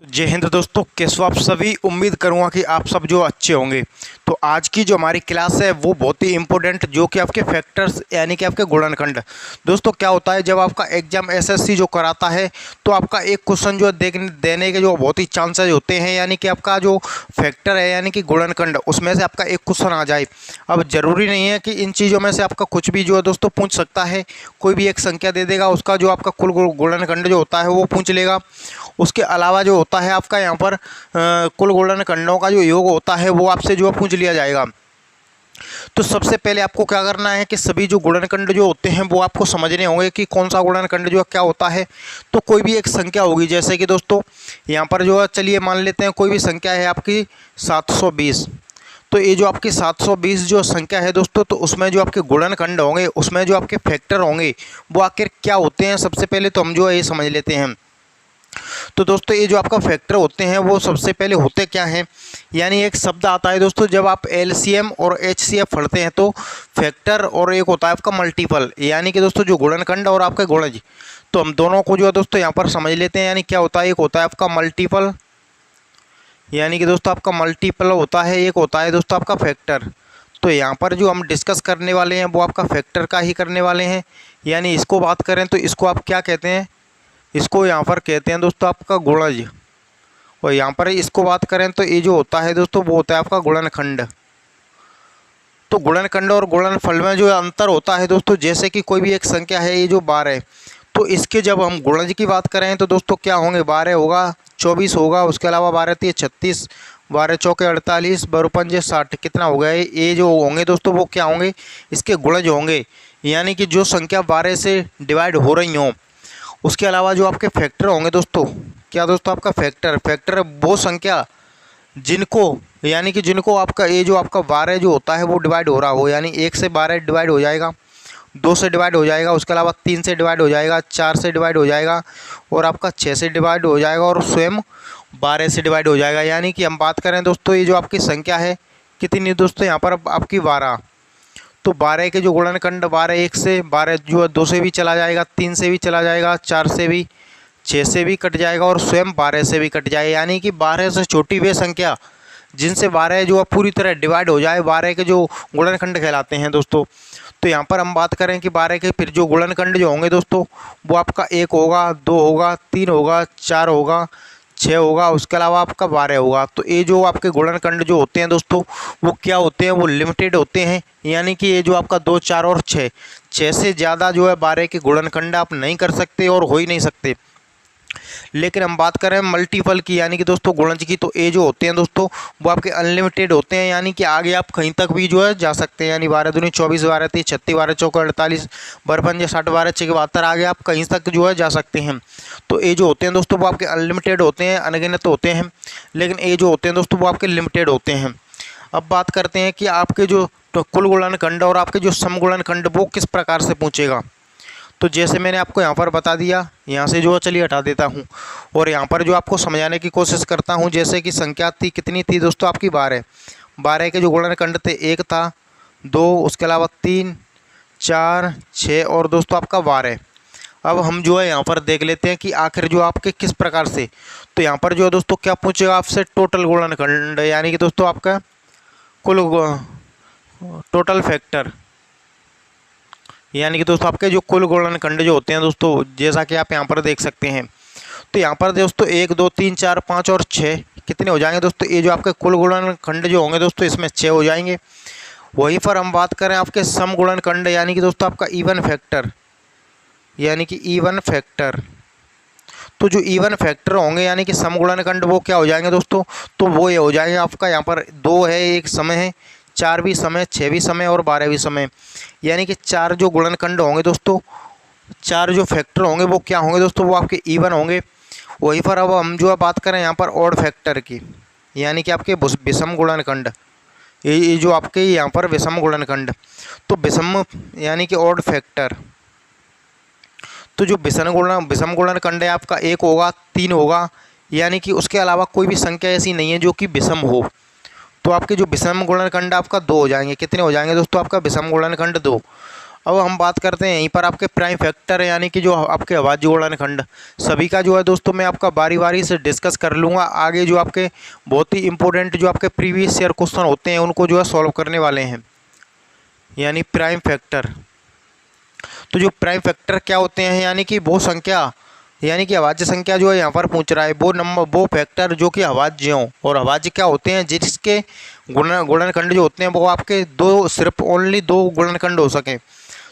जय हिंद दोस्तों, कैसे हो आप सभी। उम्मीद करूंगा कि आप सब जो अच्छे होंगे। तो आज की जो हमारी क्लास है वो बहुत ही इम्पोर्टेंट, जो कि आपके फैक्टर्स यानी कि आपके गुणनखंड। दोस्तों क्या होता है, जब आपका एग्जाम एसएससी जो कराता है तो आपका एक क्वेश्चन जो देने के जो बहुत ही चांसेस होते हैं, यानी कि आपका जो फैक्टर है यानी कि गुणनखंड, उसमें से आपका एक क्वेश्चन आ जाए। अब ज़रूरी नहीं है कि इन चीज़ों में से आपका कुछ भी जो है दोस्तों पूछ सकता है। कोई भी एक संख्या दे देगा, उसका जो आपका कुल गुणनखंड जो होता है वो पूछ लेगा। उसके अलावा जो होता है आपका यहाँ पर कुल गुणनखंडों का जो योग होता है वो आपसे जो पूछ लिया जाएगा। तो सबसे पहले आपको क्या करना है कि सभी जो गुणनखंड जो होते हैं वो आपको समझने होंगे कि कौन सा गुणनखंड जो क्या होता है। तो कोई भी एक संख्या होगी, जैसे कि दोस्तों यहाँ पर जो है, चलिए मान लेते हैं कोई भी संख्या है आपकी 720। तो ये जो आपकी 720 जो संख्या है दोस्तों, तो उसमें जो आपके गुणनखंड होंगे, उसमें जो आपके फैक्टर होंगे वो आखिर क्या होते हैं, सबसे पहले तो हम जो है ये समझ लेते हैं। तो दोस्तों ये जो आपका फैक्टर होते हैं वो सबसे पहले होते क्या हैं, यानी एक शब्द आता है दोस्तों, जब आप एलसीएम और एचसीएफ पढ़ते हैं तो फैक्टर और एक होता है आपका मल्टीपल, यानी कि दोस्तों जो गुणनखंड और आपका गुणज। तो हम दोनों को जो है दोस्तों यहाँ पर समझ लेते हैं। यानी क्या होता है, एक होता है आपका मल्टीपल, यानी कि दोस्तों आपका मल्टीपल होता है, एक होता है दोस्तों आपका फैक्टर। तो यहाँ पर जो हम डिस्कस करने वाले हैं वो आपका फैक्टर का ही करने वाले हैं। यानी इसको बात करें तो इसको आप क्या कहते हैं, इसको यहाँ पर कहते हैं दोस्तों आपका गुणज। और यहाँ पर इसको बात करें तो ये जो होता है दोस्तों वो होता है आपका गुणनखंड। तो गुणनखंड और गुणनफल में जो अंतर होता है दोस्तों, जैसे कि कोई भी एक संख्या है, ये जो 12, तो इसके जब हम गुणज की बात करें तो दोस्तों क्या होंगे, 12 होगा, 24 होगा, उसके अलावा 12 3 36, 12 चौके 48, 12 पंजे 60, कितना हो गया, ये जो होंगे दोस्तों वो क्या होंगे, इसके गुणज होंगे। यानी कि जो संख्या 12 से डिवाइड हो रही हों। उसके अलावा जो आपके फैक्टर होंगे दोस्तों, क्या दोस्तों आपका फैक्टर वो संख्या जिनको, यानी कि जिनको आपका ये जो आपका 12 जो होता है वो डिवाइड हो रहा हो, यानी 1 से 12 डिवाइड हो जाएगा, 2 से डिवाइड हो जाएगा, उसके अलावा 3 से डिवाइड हो जाएगा, 4 से डिवाइड हो जाएगा, और आपका 6 से डिवाइड हो जाएगा, और स्वयं 12 से डिवाइड हो जाएगा। यानी कि हम बात करें दोस्तों, ये जो आपकी संख्या है कितनी दोस्तों, यहाँ पर आपकी 12। तो 12 के जो गुणनखंड, 12 1 से, 12 जो है 2 से भी चला जाएगा, 3 से भी चला जाएगा, 4 से भी, 6 से भी कट जाएगा, और स्वयं 12 से भी कट जाएगा। यानी कि 12 से छोटी वे संख्या जिनसे 12 जो है पूरी तरह डिवाइड हो जाए, 12 के जो गुणनखंड कहलाते हैं दोस्तों। तो यहाँ पर हम बात करें कि 12 के फिर जो गुणनखंड जो होंगे दोस्तों, वो आपका 1 होगा, 2 होगा, 3 होगा, 4 होगा, 6 होगा, उसके अलावा आपका 12 होगा। तो ये जो आपके गुणनखंड जो होते हैं दोस्तों, वो क्या होते हैं, वो लिमिटेड होते हैं। यानी कि ये जो आपका 2 4 और 6 से ज़्यादा जो है 12 के गुणनखंड आप नहीं कर सकते और हो ही नहीं सकते। लेकिन हम बात करें मल्टीपल की, यानी कि दोस्तों गुणज की, तो ये जो होते हैं दोस्तों वो आपके अनलिमिटेड होते हैं। यानी कि आगे आप कहीं तक भी जो है जा सकते हैं। यानी 12 दूनी 24, 12 3 36, 12 चौके 48, 12 पंजे 60, 12 छः 72, आगे आप कहीं तक जो है जा सकते हैं। तो ये जो होते हैं दोस्तों वो आपके अनलिमिटेड होते हैं, अनगिनत होते हैं। लेकिन ये जो होते हैं दोस्तों वो आपके लिमिटेड होते हैं। अब बात करते हैं कि आपके जो कुल गुणनखंड और आपके जो सम गुणनखंड वो किस प्रकार से पूछेगा। तो जैसे मैंने आपको यहाँ पर बता दिया, यहाँ से जो चलिए हटा देता हूँ, और यहाँ पर जो आपको समझाने की कोशिश करता हूँ। जैसे कि संख्या थी, कितनी थी दोस्तों आपकी 12, 12 के जो गुणनखंड थे, 1 था, 2, उसके अलावा 3, 4, 6 और दोस्तों आपका 12। अब हम जो है यहाँ पर देख लेते हैं कि आखिर जो आपके किस प्रकार से। तो यहाँ पर जो है दोस्तों क्या पूछेगा आपसे, टोटल गुणनखंड, यानी कि दोस्तों आपका कुल टोटल फैक्टर, यानी कि दोस्तों आपके जो कुल गुणनखंड जो होते हैं दोस्तों, जैसा कि आप यहाँ पर देख सकते हैं। तो यहाँ पर दोस्तों 1 2 3 4 5 और 6 कितने हो जाएंगे दोस्तों, ये जो आपके कुल गुणनखंड जो होंगे दोस्तों इसमें 6 हो जाएंगे। वहीं पर हम बात करें आपके सम गुणनखंड, यानी कि दोस्तों आपका इवन फैक्टर, यानी कि इवन फैक्टर। तो जो इवन फैक्टर होंगे यानी कि सम गुणनखंड, वो क्या हो जाएंगे दोस्तों, तो वो ये हो जाएंगे आपका, यहाँ पर 2 है, एक समय है, 4 भी समय, 6 भी समय और 12 भी समय। यानी कि 4 जो गुणनखंड होंगे दोस्तों, 4 जो फैक्टर होंगे वो क्या होंगे दोस्तों, वो आपके इवन होंगे। वहीं पर अब हम जो है बात करें यहाँ पर ऑड फैक्टर की, यानी कि आपके विषम गुणनखंड, ये जो आपके यहाँ पर विषम गुणनखंड, तो विषम यानी कि ऑड फैक्टर। तो जो विषम गुणनखंड है आपका 1 होगा, 3 होगा, यानी कि उसके अलावा कोई भी संख्या ऐसी नहीं है जो कि विषम हो। तो आपके जो विषम गुणनखंड आपका 2 हो जाएंगे, कितने हो जाएंगे दोस्तों, आपका विषम गुणनखंड 2। अब हम बात करते हैं यहीं पर आपके प्राइम फैक्टर यानी कि जो आपके अभाज्य गुणनखंड, सभी का जो है दोस्तों मैं आपका बारी बारी से डिस्कस कर लूँगा। आगे जो आपके बहुत ही इंपॉर्टेंट जो आपके प्रीवियस ईयर क्वेश्चन होते हैं उनको जो है सॉल्व करने वाले हैं, यानी प्राइम फैक्टर। तो जो प्राइम फैक्टर क्या होते हैं, यानी कि वो संख्या, यानी कि अभाज्य संख्या जो है यहाँ पर पूछ रहा है, वो नंबर, वो फैक्टर जो कि अभाज्य हों। और अभाज्य क्या होते हैं, जिसके गुणनखंड जो होते हैं वो आपके दो, सिर्फ ओनली दो गुणनखंड हो सकें।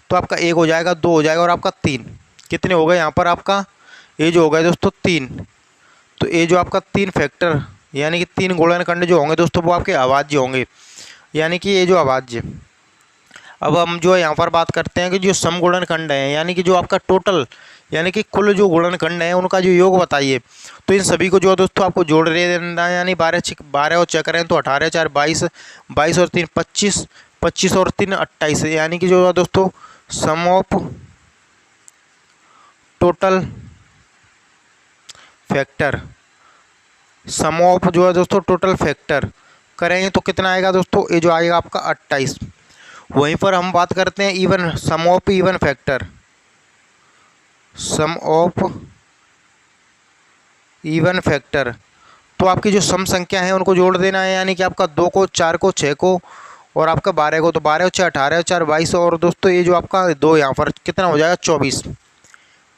तो आपका एक हो जाएगा, दो हो जाएगा और आपका तीन। कितने हो गए यहाँ पर आपका, ये जो हो गए दोस्तों तीन। तो ये जो आपका तीन फैक्टर यानी कि तीन गुणनखंड जो होंगे दोस्तों वो आपके अभाज्य होंगे, यानी कि ये जो अभाज्य। अब हम जो है यहाँ पर बात करते हैं कि जो सम गुणनखंड है, यानी कि जो आपका टोटल, यानी कि कुल जो गुणनखंड है उनका जो योग बताइए। तो इन सभी को जो है दोस्तों आपको जोड़ देना है, यानी 12 और चेक करें तो 18 4 22, 22 और 3 25, 25 और 3 28, यानी कि जो है दोस्तों sum of total factor, sum of जो है दोस्तों टोटल फैक्टर करेंगे तो कितना आएगा दोस्तों, ये जो आएगा आपका 28। वहीं पर हम बात करते हैं even, sum of even factor, sum of even factor. तो आपकी जो सम संख्या है उनको जोड़ देना है, यानी कि आपका 2 को, 4 को, 6 को और आपका 12 को। तो 12 और 6 18 और 4 22 और दोस्तों ये जो आपका 2 यहाँ पर कितना हो जाएगा 24।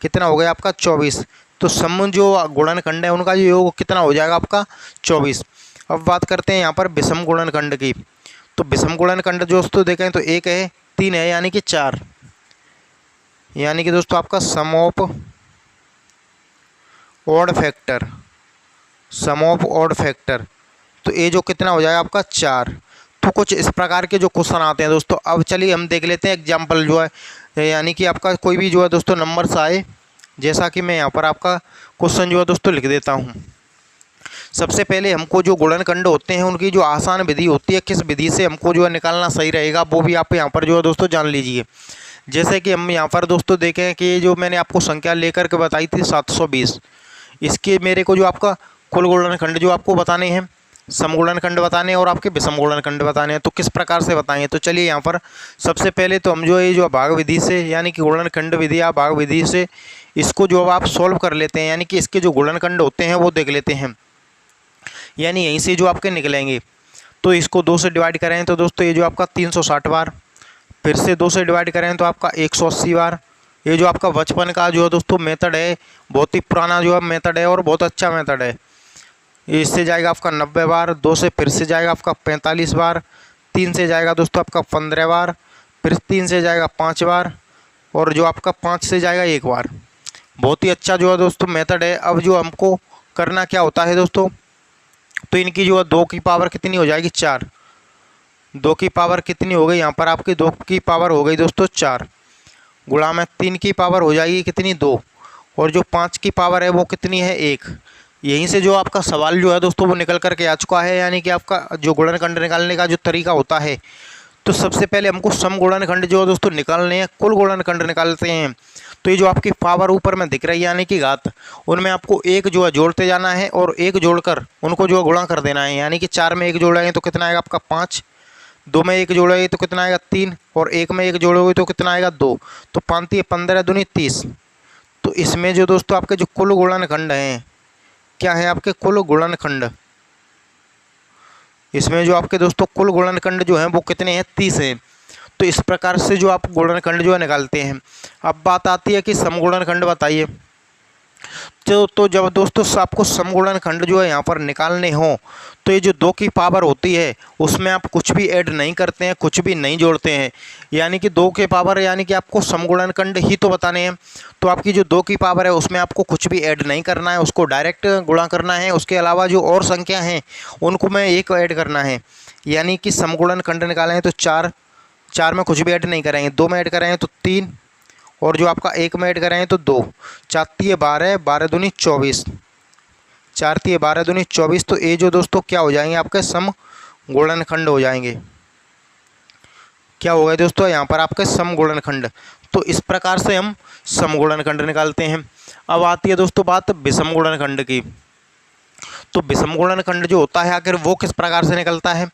कितना हो गया आपका 24। तो सम जो गुणनखंड है उनका जो योग कितना हो जाएगा आपका 24। अब बात करते हैं यहाँ पर विषम गुणनखंड की। तो विषम गुणनखंड दोस्तों देखें तो एक है, तीन है, यानी कि 4, यानी कि दोस्तों आपका sum of odd factor, sum of odd factor. तो ये जो कितना हो जाएगा आपका 4। तो कुछ इस प्रकार के जो क्वेश्चन आते हैं दोस्तों। अब चलिए हम देख लेते हैं एग्जाम्पल जो है, यानी कि आपका कोई भी जो है दोस्तों नंबर्स आए, जैसा कि मैं यहाँ पर आपका क्वेश्चन जो है दोस्तों लिख देता हूँ। सबसे पहले हमको जो गुणनखंड होते हैं उनकी जो आसान विधि होती है, किस विधि से हमको जो है निकालना सही रहेगा वो भी आप यहाँ पर जो है दोस्तों जान लीजिए। जैसे कि हम यहाँ पर दोस्तों देखें कि ये जो मैंने आपको संख्या लेकर के बताई थी 720, इसके मेरे को जो आपका कुल गुणनखंड जो आपको बताने हैं, सम गुणनखंड बताने हैं और आपके विषम गुणनखंड बताने हैं। तो किस प्रकार से बताएं, तो चलिए यहाँ पर सबसे पहले तो हम जो ये जो भाग विधि से, यानी कि गुणनखंड विधि या भाग विधि से इसको जो आप सॉल्व कर लेते हैं, यानी कि इसके जो गुणनखंड होते हैं वो देख लेते हैं, यानी यहीं से जो आपके निकलेंगे। तो इसको 2 से डिवाइड करें तो दोस्तों ये जो आपका 360 बार, फिर से 2 से डिवाइड करें तो आपका 180 बार। ये जो आपका बचपन का जो है दोस्तों मेथड है, बहुत ही पुराना जो है मेथड है और बहुत अच्छा मेथड है। इससे जाएगा आपका 90 बार, 2 से फिर से जाएगा आपका 45 बार, 3 से जाएगा दोस्तों आपका 15 बार, फिर 3 से जाएगा 5 बार और जो आपका 5 से जाएगा 1 बार। बहुत ही अच्छा जो है दोस्तों मेथड है। अब जो हमको करना क्या होता है दोस्तों, तो इनकी जो है 2 की पावर कितनी हो जाएगी 4। 2 की पावर कितनी हो गई यहाँ पर आपकी, 2 की पावर हो गई दोस्तों 4, गुणा में 3 की पावर हो जाएगी कितनी 2, और जो 5 की पावर है वो कितनी है 1। यहीं से जो आपका सवाल जो है दोस्तों वो निकल करके आ चुका है, यानी कि आपका जो गुणनखंड निकालने का जो तरीका होता है। तो सबसे पहले हमको सम गुणनखंड जो है दोस्तों निकालने हैं, कुल गुणनखंड निकालते हैं। तो ये जो आपकी पावर ऊपर में दिख रही है यानी कि घात, उनमें आपको एक जो है जोड़ते जाना है और एक जोड़कर उनको जो है गुणा कर देना है। यानी कि 4 में 1 जोड़ेंगे तो कितना आएगा आपका 5, 2 में 1 जोड़ेंगे तो कितना आएगा 3 और 1 में 1 जोड़ोगे तो कितना आएगा 2। तो 5 15 दूनी 30। तो इसमें जो दोस्तों आपके जो कुल गुणनखंड हैं, क्या है आपके कुल गुणनखंड, इसमें जो आपके दोस्तों कुल गुणनखंड जो हैं वो कितने हैं 30 हैं। तो इस प्रकार से जो आप गुणनखंड जो है निकालते हैं। अब बात आती है कि सम गुणनखंड बताइए। तो जब दोस्तों आपको सम गुणनखंड जो है यहाँ पर निकालने हो, तो ये जो 2 की पावर होती है उसमें आप कुछ भी ऐड नहीं करते हैं, कुछ भी नहीं जोड़ते हैं। यानी कि 2 के पावर, यानी कि आपको सम गुणनखंड ही तो बताने हैं। तो आपकी जो 2 की पावर है उसमें आपको कुछ भी ऐड नहीं करना है, उसको डायरेक्ट गुणा करना है। उसके अलावा जो और संख्या हैं उनको में 1 ऐड करना है। यानी कि सम गुणनखंड निकालें तो 4 में कुछ भी ऐड नहीं करेंगे, 2 में ऐड करेंगे तो 3 और जो आपका 1 में ऐड करेंगे तो 2, 4 3 12, 12 दूनी 24, 4 3 12 दूनी 24। तो ये जो दोस्तों क्या हो जाएंगे आपके सम गुणनखंड हो जाएंगे। क्या हो गए दोस्तों यहाँ पर आपके सम गुणनखंड। तो इस प्रकार से हम सम गुणनखंड निकालते हैं। अब आती है दोस्तों बात विषम गुणनखंड की। तो तो विषम गुणनखंड जो होता है आखिर वो किस प्रकार से निकलता है।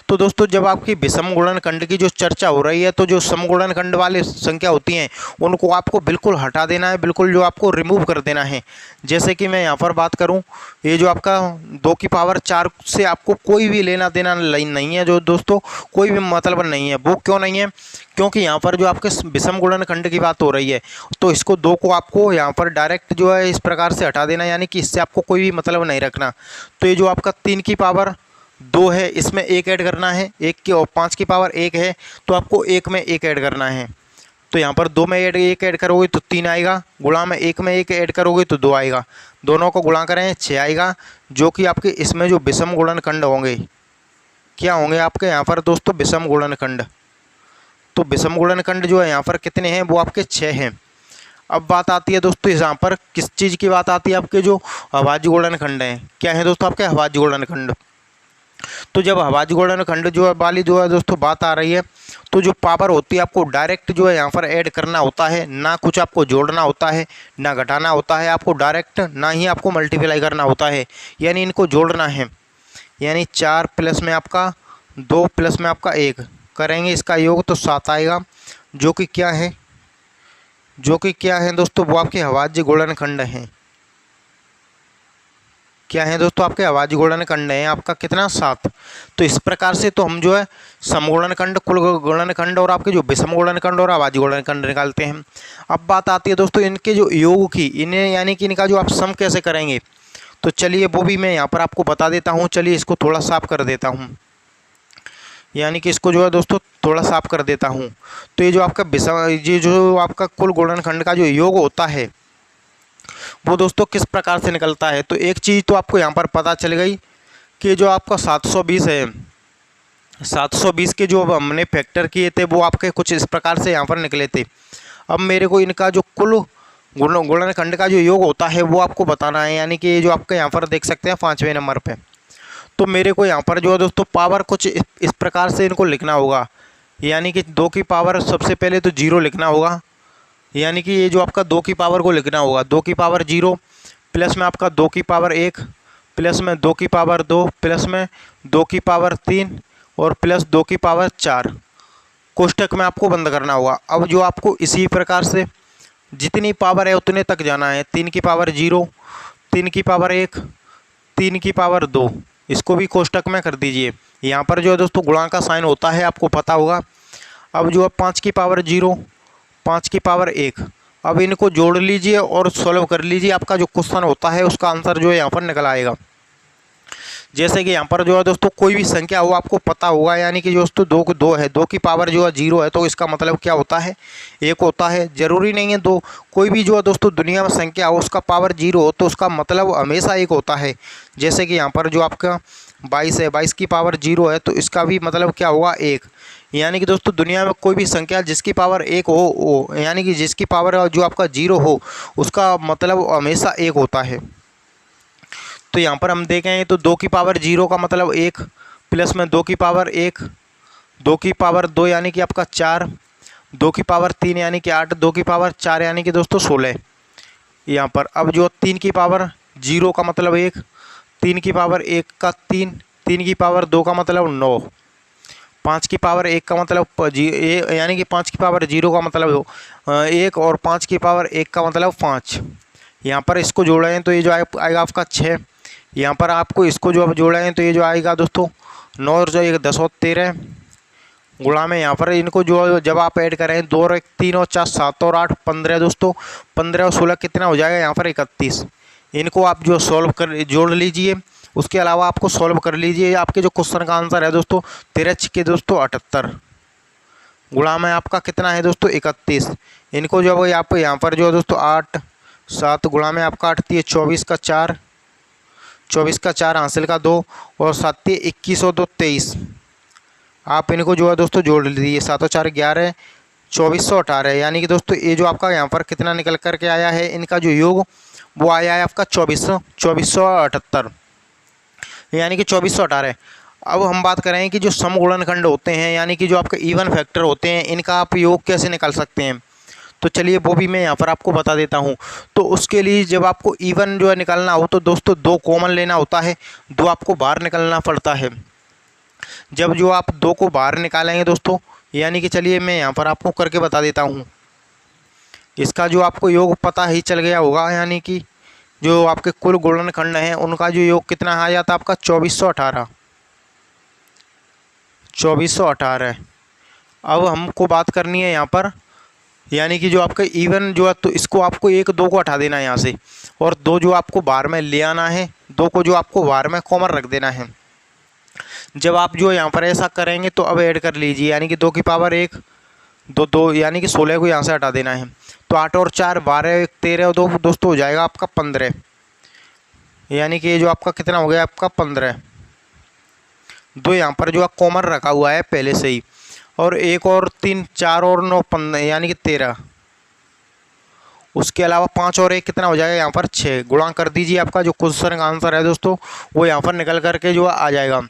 तो दोस्तों जब आपकी विषम गुणनखंड की जो चर्चा हो रही है तो जो समगुणनखंड वाली संख्या होती हैं उनको आपको बिल्कुल हटा देना है, बिल्कुल जो आपको रिमूव कर देना है। जैसे कि मैं यहाँ पर बात करूँ, ये जो आपका 2 की पावर 4 से आपको कोई भी लेना देना नहीं है जो दोस्तों, कोई भी मतलब नहीं है। वो क्यों नहीं है? क्योंकि यहाँ पर जो आपके विषम गुणनखंड की बात हो रही है तो इसको 2 को आपको यहाँ पर डायरेक्ट जो है इस प्रकार से हटा देना, यानी कि इससे आपको कोई भी मतलब नहीं रखना। तो ये जो आपका 3 की पावर 2 है इसमें 1 ऐड करना है, 1 की और 5 की पावर 1 है तो आपको 1 में 1 ऐड करना है। तो यहाँ पर 2 में 1 ऐड करोगे तो 3 आएगा, गुणा में 1 में 1 ऐड करोगे तो 2 आएगा, दोनों को गुणा करें 6 आएगा, जो कि आपके इसमें जो विषम गुणनखंड होंगे क्या होंगे आपके यहाँ पर दोस्तों, विषम गुणनखंड। तो विषम गुणनखंड जो है यहाँ पर कितने हैं, वो आपके 6 हैं। अब बात आती है दोस्तों यहाँ पर किस चीज़ की बात आती है, आपके जो अभाज्य गुणनखंड हैं। क्या है दोस्तों आपके अभाज्य गुणनखंड। तो जब अभाज्य गुणनखंड जो है वाली जो है दोस्तों बात आ रही है तो जो पावर होती है आपको डायरेक्ट जो है यहाँ पर ऐड करना होता है, ना कुछ आपको जोड़ना होता है ना घटाना होता है, आपको डायरेक्ट ना ही आपको मल्टीप्लाई करना होता है, यानी इनको जोड़ना है। यानी 4 प्लस में आपका 2 प्लस में आपका 1 करेंगे इसका योग तो 7 आएगा, जो कि क्या है, जो कि क्या है दोस्तों, वो आपके अभाज्य गुणनखंड हैं। क्या है दोस्तों, आपके अभाज्य गुणनखंड हैं आपका कितना, 7। तो इस प्रकार से तो हम जो है समगुणनखंड, कुल गुणनखंड और आपके जो विषम गुणनखंड और अभाज्य गुणनखंड निकालते हैं। अब बात आती है दोस्तों इनके जो योग की, इन्हें यानी कि इनका जो आप सम कैसे करेंगे, तो चलिए वो भी मैं यहाँ पर आपको बता देता हूँ। चलिए इसको थोड़ा साफ कर देता हूँ, यानी कि इसको जो है दोस्तों थोड़ा साफ कर देता हूँ। तो ये जो आपका विषम, ये जो आपका कुल गुणनखंड का जो योग होता है वो दोस्तों किस प्रकार से निकलता है। तो एक चीज़ तो आपको यहाँ पर पता चल गई कि जो आपका 720 है, 720 के जो हमने फैक्टर किए थे वो आपके कुछ इस प्रकार से यहाँ पर निकले थे। अब मेरे को इनका जो कुल गुणनखंड का जो योग होता है वो आपको बताना है, यानी कि ये जो आपके यहाँ पर देख सकते हैं 5वें नंबर पे। तो मेरे को यहाँ पर जो है दोस्तों पावर कुछ इस प्रकार से इनको लिखना होगा, यानी कि 2 की पावर सबसे पहले तो 0 लिखना होगा, यानी कि ये जो आपका 2 की पावर को लिखना होगा, 2 की पावर 0 प्लस में आपका 2 की पावर 1 प्लस में 2 की पावर 2 प्लस में 2 की पावर 3 और प्लस 2 की पावर 4, कोष्टक में आपको बंद करना होगा। अब जो आपको इसी प्रकार से जितनी पावर है उतने तक जाना है, 3 की पावर 0, 3 की पावर 1, 3 की पावर 2, इसको भी कोष्टक में कर दीजिए। यहाँ पर जो है दोस्तों गुणा का साइन होता है, आपको पता होगा। अब जो है 5 की पावर 0, 5 की पावर 1, अब इनको जोड़ लीजिए और सॉल्व कर लीजिए, आपका जो क्वेश्चन होता है उसका आंसर जो है यहाँ पर निकल आएगा। जैसे कि यहाँ पर जो है दोस्तों कोई भी संख्या हो आपको पता होगा, यानी कि दोस्तों 2 को 2 है, 2 की पावर जो है 0 है तो इसका मतलब क्या होता है, 1 होता है। ज़रूरी नहीं है 2, कोई भी जो है दोस्तों दुनिया में संख्या हो उसका पावर 0 हो तो उसका मतलब हमेशा 1 होता है। जैसे कि यहाँ पर जो आपका 22 है, 22 की पावर 0 है तो इसका भी मतलब क्या होगा, 1। यानी कि दोस्तों दुनिया में कोई भी संख्या जिसकी पावर 1 हो, यानी कि जिसकी पावर जो आपका 0 हो उसका मतलब हमेशा 1 होता है। तो यहाँ पर हम देखें तो 2 की पावर 0 का मतलब 1 प्लस में 2 की पावर 1, 2 की पावर 2 यानी कि आपका 4, 2 की पावर 3 यानी कि 8, 2 की पावर 4 यानी कि दोस्तों 16 यहाँ पर। अब जो 3 की पावर 0 का मतलब 1, 3 की पावर 1 का 3, 3 की पावर 2 का मतलब 9, 5 की पावर 1 का मतलब यानी कि 5 की पावर 0 का मतलब 1 और 5 की पावर 1 का मतलब 5। यहाँ पर इसको जोड़ें तो ये जो आएगा आपका 6। यहाँ पर आपको इसको जो अब जोड़ें तो ये जो आएगा दोस्तों 9 और जो 1 10 और 13 गुणा में यहाँ पर इनको जो जब आप ऐड करें 2 और 1 3 और 4 7 और 8 15 दोस्तों, 15 और 16 कितना हो जाएगा यहाँ पर 31। इनको आप जो सॉल्व कर जोड़ लीजिए, उसके अलावा आपको सॉल्व कर लीजिए। आपके जो क्वेश्चन का आंसर है दोस्तों 13 के दोस्तों 78 गुणा में आपका कितना है दोस्तों 31। इनको जो है आप यहाँ पर जो है दोस्तों 8 7 गुणा में आपका 8 3 24 का 4, 24 का 4 हासिल का 2 और 7 21 और 2 23। आप इनको जो है दोस्तों जोड़ लीजिए, 7 और 4 11, 2418, यानी कि दोस्तों ये जो आपका यहाँ पर कितना निकल करके आया है, इनका जो योग वो आया है आपका 2478, यानी कि 2418। अब हम बात करें कि जो समगुणनखंड होते हैं, यानी कि जो आपके इवन फैक्टर होते हैं, इनका आप योग कैसे निकाल सकते हैं। तो चलिए वो भी मैं यहाँ पर आपको बता देता हूँ। तो उसके लिए जब आपको इवन जो है निकालना हो तो दोस्तों दो कॉमन लेना होता है, दो आपको बाहर निकालना पड़ता है। जब जो आप दो को बाहर निकालेंगे दोस्तों, यानी कि चलिए मैं यहाँ पर आपको करके बता देता हूँ। इसका जो आपको योग पता ही चल गया होगा, यानी कि जो आपके कुल गुणनखंड हैं उनका जो योग कितना आ जाता है आपका 2418। 2418। अब हमको बात करनी है यहाँ पर, यानी कि जो आपका इवन जो है तो इसको आपको एक दो को हटा देना है यहाँ से, और दो जो आपको बाहर में ले आना है, दो को जो आपको बाहर में कॉमन रख देना है। जब आप जो यहाँ पर ऐसा करेंगे तो अब ऐड कर लीजिए, यानी कि 2 की पावर 1, दो दो यानी कि 16 को यहाँ से हटा देना है। तो 8 और 4 12, 1 13 और 2 दोस्तों हो जाएगा आपका 15, यानी कि ये जो आपका कितना हो गया आपका 15। दो यहाँ पर जो है कॉमन रखा हुआ है पहले से ही, और 1 और 3 4 और 9 15, यानी कि 13। उसके अलावा 5 और 1 कितना हो जाएगा यहाँ पर 6। गुणा कर दीजिए, आपका जो क्वेश्चन का आंसर है दोस्तों वो यहाँ पर निकल करके जो आ जाएगा।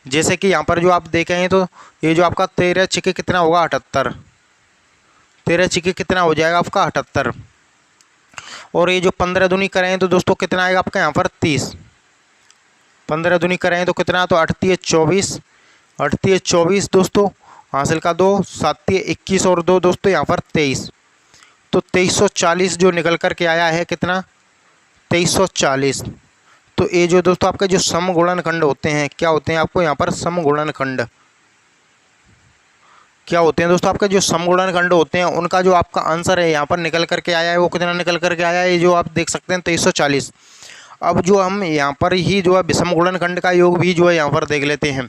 जैसे कि यहाँ पर जो आप देखेंगे तो ये जो आपका 13 छिके कितना होगा 78। 13 छिके कितना हो जाएगा आपका 78। और ये जो 15 दूनी करें तो दोस्तों कितना आएगा आपका यहाँ पर 30। 15 दूनी करें तो कितना, तो 8 तिये 24, 8 तिये 24 दोस्तों, हासिल का 2, 7 तिये 21 और 2 दोस्तों यहाँ पर 23। तो 2340 जो निकल कर के आया है कितना, 2340। तो ये जो दोस्तों आपके जो समगुणनखंड होते हैं, क्या होते हैं आपको यहाँ पर समगुणनखंड क्या होते हैं दोस्तों, आपके जो समगुणनखंड होते हैं उनका जो आपका आंसर है यहाँ पर निकल करके आया है वो कितना निकल करके आया है, ये जो आप देख सकते हैं 2340। अब जो हम यहाँ पर ही जो है विषम गुणनखंड का योग भी जो है यहाँ पर देख लेते हैं।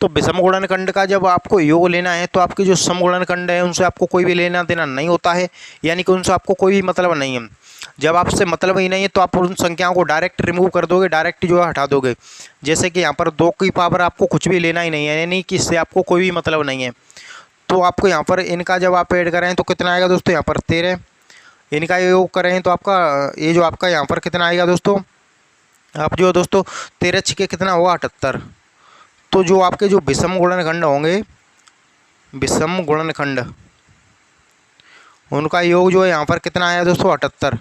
तो विषम गुणनखंड का जब आपको योग लेना है तो आपके जो समगुणनखंड है उनसे आपको कोई भी लेना देना नहीं होता है, यानी कि उनसे आपको कोई भी मतलब नहीं है। जब आपसे मतलब ही नहीं है तो आप उन संख्याओं को डायरेक्ट रिमूव कर दोगे, डायरेक्ट जो है हटा दोगे। जैसे कि यहाँ पर 2 की पावर आपको कुछ भी लेना ही नहीं है, यानी कि इससे आपको कोई भी मतलब नहीं है। तो आपको यहाँ पर इनका जब आप ऐड करें तो कितना आएगा दोस्तों, यहाँ पर 13। इनका योग करें तो आपका ये जो आपका यहाँ पर कितना आएगा दोस्तों, आप जो दोस्तों 13 छिके कितना होगा 78। तो जो आपके जो विषम गुणनखंड होंगे, विषम गुणनखंड, उनका योग जो है यहाँ पर कितना आया दोस्तों 78।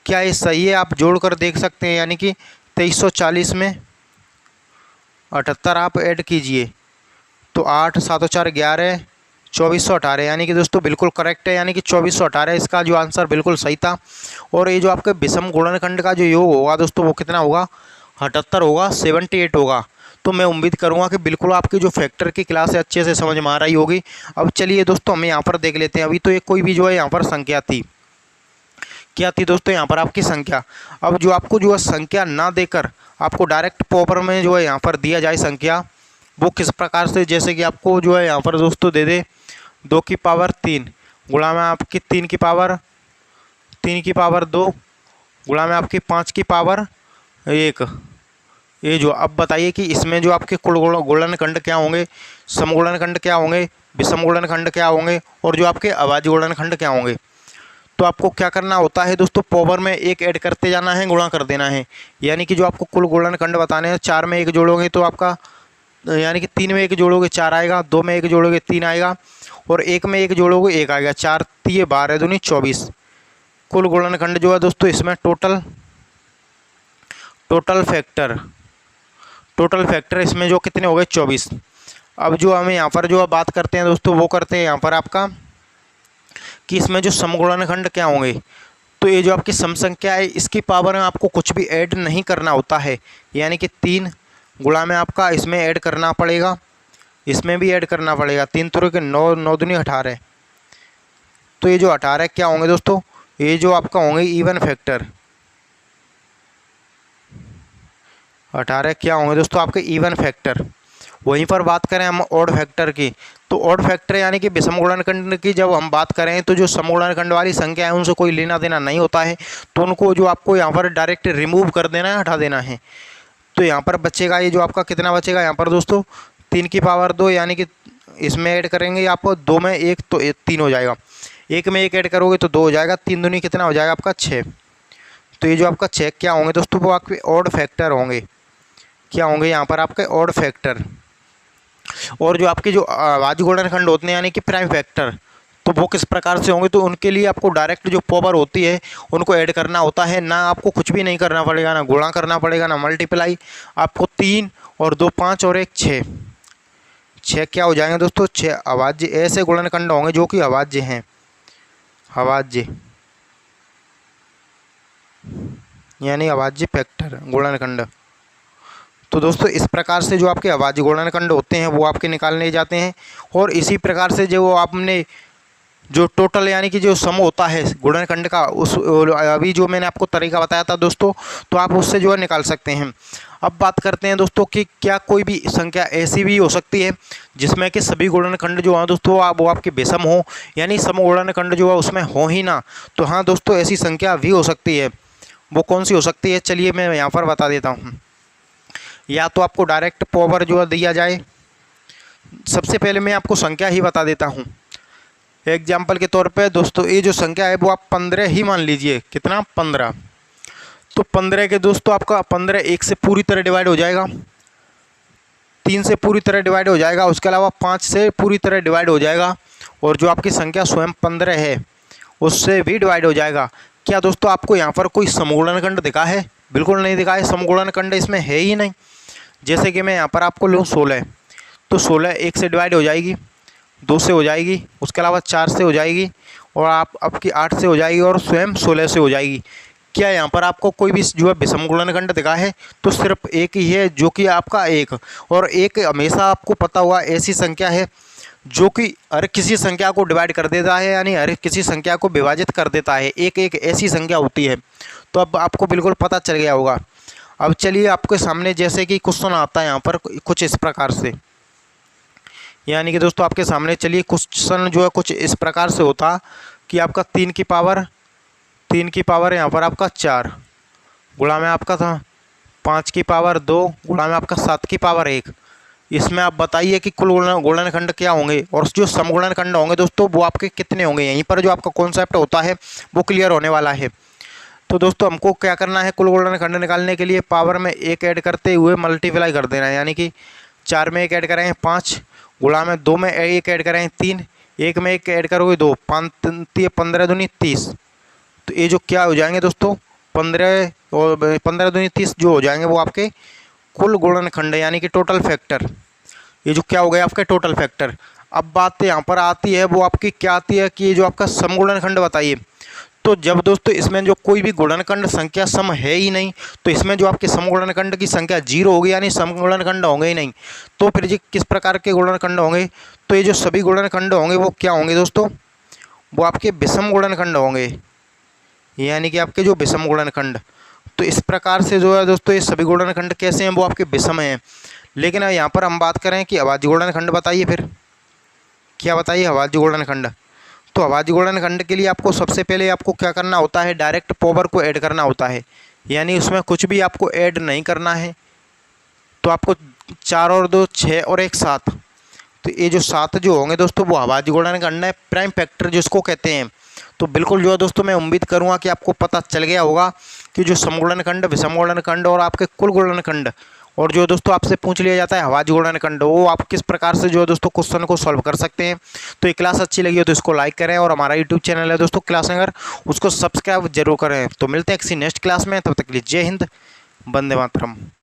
क्या ये सही है, आप जोड़ कर देख सकते हैं, यानी कि 2340 में 78 आप ऐड कीजिए तो 8 7 4 11 2418, यानी कि दोस्तों बिल्कुल करेक्ट है, यानी कि 2418 इसका जो आंसर बिल्कुल सही था। और ये जो आपके विषम गुणनखंड का जो योग होगा दोस्तों वो कितना होगा 78 होगा, 78 होगा। तो मैं उम्मीद करूंगा कि बिल्कुल आपकी जो फैक्टर की क्लास है अच्छे से समझ में आ रही होगी। अब चलिए दोस्तों हम यहाँ पर देख लेते हैं। अभी तो एक कोई भी जो है यहाँ पर संख्या थी, क्या थी दोस्तों यहाँ पर आपकी संख्या। अब जो आपको जो है संख्या ना देकर आपको डायरेक्ट पॉपर में जो है यहाँ पर दिया जाए संख्या, वो किस प्रकार से, जैसे कि आपको जो है यहाँ पर दोस्तों दे दे 2 की पावर 3 गुणा में आपकी 3 की पावर 2 गुणा में आपकी 5 की पावर 1। ये जो अब बताइए कि इसमें जो आपके कुल गुणनखंड क्या होंगे, समगुणनखंड क्या होंगे, विषम गुणनखंड क्या होंगे, और जो आपके अभाज्य गुणनखंड क्या होंगे। तो आपको क्या करना होता है दोस्तों, पावर में 1 ऐड करते जाना है, गुणा कर देना है। यानी कि जो आपको कुल गुणनखंड बताने हैं, 4 में 1 जोड़ोगे तो आपका, यानी कि 3 में 1 जोड़ोगे 4 आएगा, 2 में 1 जोड़ोगे 3 आएगा, और 1 में 1 जोड़ोगे 1 आएगा। 4 तिये 12 दूनी 24। कुल गुणनखंड जो है दोस्तों इसमें टोटल फैक्टर इसमें जो कितने हो गए 24। अब जो हमें यहाँ पर जो बात करते हैं दोस्तों वो करते हैं यहाँ पर आपका कि इसमें जो समगुणनखंड क्या होंगे। तो ये जो आपकी सम संख्या है इसकी पावर में आपको कुछ भी ऐड नहीं करना होता है, यानी कि 3 गुणा में आपका इसमें ऐड करना पड़ेगा, इसमें भी ऐड करना पड़ेगा। 3 3 के 9, 9 दूनी 18। तो ये जो 18 क्या होंगे दोस्तों, ये जो आपका होंगे इवन फैक्टर। 18 क्या होंगे दोस्तों आपके इवन फैक्टर। वहीं पर बात करें हम ऑड फैक्टर की, तो ऑड फैक्टर यानी कि विषम गुणनखंड की जब हम बात करें तो जो समगुणनखंड वाली संख्या है उनसे कोई लेना देना नहीं होता है, तो उनको जो आपको यहाँ पर डायरेक्ट रिमूव कर देना है, हटा देना है। तो यहाँ पर बचेगा ये जो आपका कितना बचेगा यहाँ पर दोस्तों 3 की पावर 2, यानी कि इसमें ऐड करेंगे आपको 2 में 1 तो 3 हो जाएगा, 1 में 1 ऐड करोगे तो 2 हो जाएगा, 3 दूनी कितना हो जाएगा आपका 6। तो ये जो आपका 6 क्या होंगे दोस्तों, वो आपके ऑड फैक्टर होंगे। क्या होंगे यहाँ पर आपके ऑड फैक्टर। और जो आपके जो अभाज्य गुणनखंड होते हैं यानी कि प्राइम फैक्टर, तो वो किस प्रकार से होंगे, तो उनके लिए आपको डायरेक्ट जो पावर होती है उनको ऐड करना होता है। ना आपको कुछ भी नहीं करना पड़ेगा, ना गुणा करना पड़ेगा, ना मल्टीप्लाई। आपको 3 और 2 5 और 1 6, 6 क्या हो जाएंगे दोस्तों, 6 अभाज्य ऐसे गुणनखंड होंगे जो कि अभाज्य हैं, अभाज्य यानी अभाज्य फैक्टर गुणनखंड। तो दोस्तों इस प्रकार से जो आपके अभाज्य गुणनखंड होते हैं वो आपके निकालने जाते हैं। और इसी प्रकार से जो आपने जो टोटल यानी कि जो सम होता है गुणनखंड का, उस अभी जो मैंने आपको तरीका बताया था दोस्तों, तो आप उससे जो है निकाल सकते हैं। अब बात करते हैं दोस्तों कि क्या कोई भी संख्या ऐसी भी हो सकती है जिसमें कि सभी गुणनखंड जो हैं दोस्तों वो आपके विषम हो, यानी सम गुणनखंड जो है उसमें हो ही ना। तो हाँ दोस्तों, ऐसी संख्या भी हो सकती है। वो कौन सी हो सकती है, चलिए मैं यहाँ पर बता देता हूँ। या तो आपको डायरेक्ट पावर जो है दिया जाए। सबसे पहले मैं आपको संख्या ही बता देता हूँ एग्जाम्पल के तौर पे दोस्तों। ये जो संख्या है वो आप 15 ही मान लीजिए। कितना, 15। तो 15 के दोस्तों आपका 15 1 से पूरी तरह डिवाइड हो जाएगा, 3 से पूरी तरह डिवाइड हो जाएगा, उसके अलावा 5 से पूरी तरह डिवाइड हो जाएगा, और जो आपकी संख्या स्वयं 15 है उससे भी डिवाइड हो जाएगा। क्या दोस्तों आपको यहाँ पर कोई समगुणनखंड दिखा है? बिल्कुल नहीं दिखा है, समगुणनखंड इसमें है ही नहीं। जैसे कि मैं यहाँ पर आपको लूँ 16, तो 16 1 से डिवाइड हो जाएगी, 2 से हो जाएगी, उसके अलावा 4 से हो जाएगी, और आपकी 8 से हो जाएगी, और स्वयं 16 से हो जाएगी। क्या यहाँ पर आपको कोई भी जो है विषम गुणनखंड दिखा है? तो सिर्फ एक ही है, जो कि आपका 1। और 1 हमेशा आपको पता हुआ ऐसी संख्या है जो कि हर किसी संख्या को डिवाइड कर देता है, यानी हर किसी संख्या को विभाजित कर देता है। एक एक ऐसी संख्या होती है। तो अब आपको बिल्कुल पता चल गया होगा। अब चलिए आपके सामने जैसे कि क्वेश्चन आता है यहाँ पर कुछ इस प्रकार से, यानी कि दोस्तों आपके सामने चलिए क्वेश्चन जो है कुछ इस प्रकार से होता कि आपका 3 की पावर यहाँ पर आपका 4 गुणा में आपका था 5 की पावर 2 गुणा में आपका 7 की पावर 1। इसमें आप बताइए कि कुल गुणनखंड क्या होंगे, और जो समगुणनखंड होंगे दोस्तों वो आपके कितने होंगे। यहीं पर जो आपका कॉन्सेप्ट होता है वो क्लियर होने वाला है। तो दोस्तों हमको क्या करना है, कुल गुणनखंड निकालने के लिए पावर में 1 ऐड करते हुए मल्टीप्लाई कर देना है। यानी कि 4 में 1 ऐड करेंगे 5, गुणा में 2 में 1 ऐड करेंगे 3, 1 में 1 ऐड करोगे 2, 5 15 दूनी 30। तो ये जो क्या हो जाएंगे दोस्तों, 15 और 15 दूनी 30 जो हो जाएंगे वो आपके कुल गुणनखंड यानी कि टोटल फैक्टर। ये जो क्या हो गया आपका टोटल फैक्टर। अब बात यहाँ पर आती है, वो आपकी क्या आती है कि ये जो आपका समगुणनखंड बताइए। तो जब दोस्तों इसमें जो कोई भी गुणनखंड संख्या सम है ही नहीं, तो इसमें जो आपके समगुणनखंड की संख्या 0 होगी, यानी समगुणनखंड होंगे ही नहीं। तो फिर जी किस प्रकार के गुणनखंड होंगे, तो ये जो सभी गुणनखंड होंगे वो क्या होंगे दोस्तों, वो आपके विषम गुणनखंड होंगे, यानी कि आपके जो विषम गुणनखंड। तो इस प्रकार से जो है दोस्तों ये सभी गुणनखंड कैसे हैं, वो आपके विषम हैं। लेकिन यहाँ पर हम बात करें कि अभाज्य गुणनखंड बताइए, फिर क्या बताइए अभाज्य गुणनखंड। तो अभाज्य गुणनखंड के लिए आपको सबसे पहले आपको क्या करना होता है, डायरेक्ट पावर को ऐड करना होता है, यानी उसमें कुछ भी आपको ऐड नहीं करना है। तो आपको 4 और 2 6 और 1 7। तो ये जो 7 जो होंगे दोस्तों वो अभाज्य गुणनखंड है, प्राइम फैक्टर जिसको कहते हैं। तो बिल्कुल जो है दोस्तों मैं उम्मीद करूँगा कि आपको पता चल गया होगा कि जो समगुणनखंड, विषम गुणनखंड और आपके कुल गुणनखंड, और जो दोस्तों आपसे पूछ लिया जाता है अभाज्य गुणनखंड, वो आप किस प्रकार से जो है दोस्तों क्वेश्चन को सॉल्व कर सकते हैं। तो ये क्लास अच्छी लगी हो तो इसको लाइक करें, और हमारा यूट्यूब चैनल है दोस्तों क्लास हैंगर, उसको सब्सक्राइब जरूर करें। तो मिलते हैं किसी नेक्स्ट क्लास में, तब तक के लिए जय हिंद, वंदे मातरम।